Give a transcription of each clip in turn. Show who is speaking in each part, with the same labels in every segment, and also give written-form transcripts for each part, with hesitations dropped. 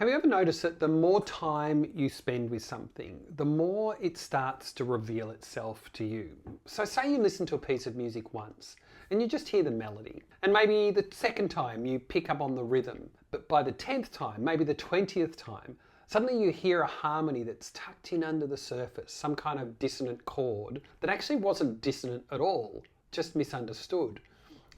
Speaker 1: Have you ever noticed that the more time you spend with something, the more it starts to reveal itself to you? So say you listen to a piece of music once and you just hear the melody, and maybe the second time you pick up on the rhythm, but by the 10th time, maybe the 20th time, suddenly you hear a harmony that's tucked in under the surface, some kind of dissonant chord that actually wasn't dissonant at all, just misunderstood.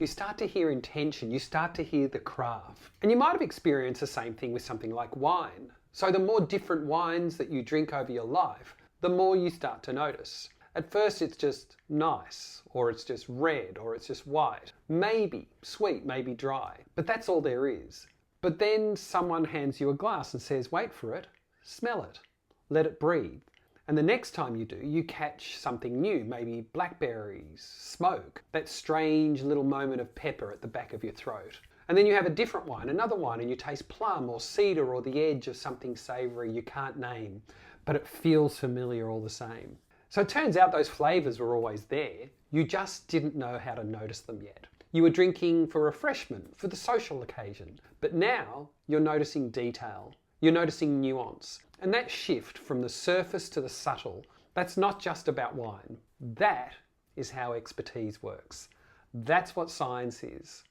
Speaker 1: You start to hear intention, you start to hear the craft. And you might have experienced the same thing with something like wine. So the more different wines that you drink over your life, the more you start to notice. At first it's just nice, or it's just red, or it's just white. Maybe sweet, maybe dry, but that's all there is. But then someone hands you a glass and says, wait for it, smell it, let it breathe. And the next time you do, you catch something new, maybe blackberries, smoke, that strange little moment of pepper at the back of your throat. And then you have a different wine, another wine, and you taste plum or cedar or the edge of something savoury you can't name, but it feels familiar all the same. So it turns out those flavours were always there, you just didn't know how to notice them yet. You were drinking for refreshment, for the social occasion, but now you're noticing detail. You're noticing nuance. And that shift from the surface to the subtle, that's not just about wine. That is how expertise works. That's what science is.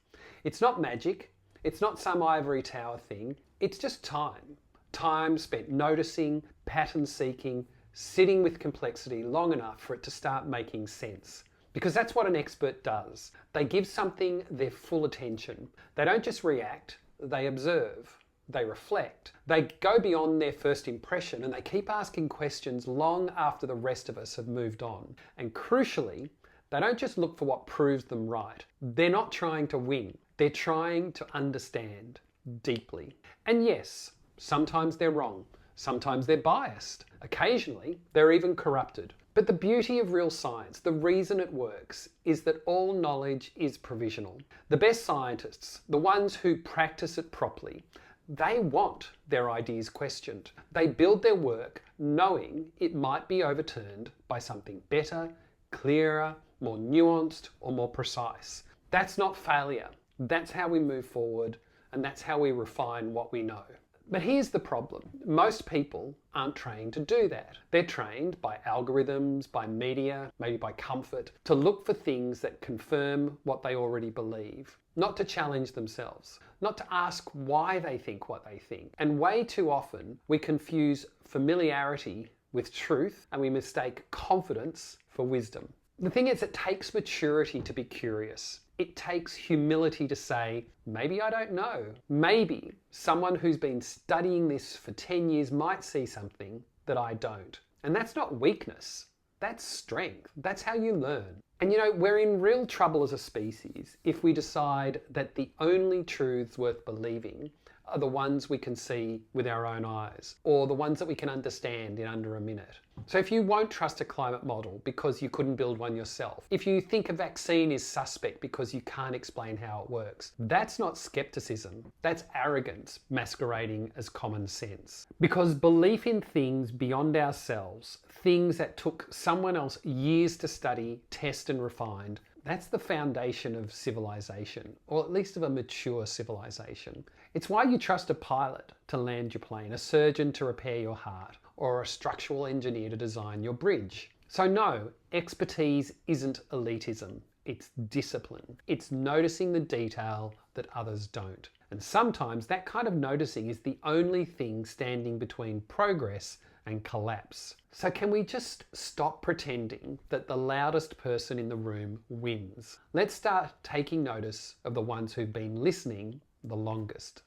Speaker 1: It's not magic. It's not some ivory tower thing. It's just time. Time spent noticing, pattern seeking, sitting with complexity long enough for it to start making sense. Because that's what an expert does. They give something their full attention. They don't just react, they observe. They reflect. They go beyond their first impression and they keep asking questions long after the rest of us have moved on. And crucially, they don't just look for what proves them right. They're not trying to win. They're trying to understand deeply. And yes, sometimes they're wrong. Sometimes they're biased. Occasionally, they're even corrupted. But the beauty of real science, the reason it works, is that all knowledge is provisional. The best scientists, the ones who practice it properly, they want their ideas questioned. They build their work knowing it might be overturned by something better, clearer, more nuanced, or more precise. That's not failure. That's how we move forward, and that's how we refine what we know. But here's the problem. Most people aren't trained to do that. They're trained by algorithms, by media, maybe by comfort, to look for things that confirm what they already believe, not to challenge themselves, not to ask why they think what they think. And way too often, we confuse familiarity with truth and we mistake confidence for wisdom. The thing is, it takes maturity to be curious. It takes humility to say, maybe I don't know. Maybe someone who's been studying this for 10 years might see something that I don't. And that's not weakness. That's strength. That's how you learn. And you know, we're in real trouble as a species if we decide that the only truths worth believing are the ones we can see with our own eyes, or the ones that we can understand in under a minute. So if you won't trust a climate model because you couldn't build one yourself, if you think a vaccine is suspect because you can't explain how it works, that's not skepticism, that's arrogance masquerading as common sense. Because belief in things beyond ourselves, things that took someone else years to study, test and refine, that's the foundation of civilization, or at least of a mature civilization. It's why you trust a pilot to land your plane, a surgeon to repair your heart, or a structural engineer to design your bridge. So no, expertise isn't elitism, it's discipline. It's noticing the detail that others don't. And sometimes that kind of noticing is the only thing standing between progress and collapse. So can we just stop pretending that the loudest person in the room wins? Let's start taking notice of the ones who've been listening the longest.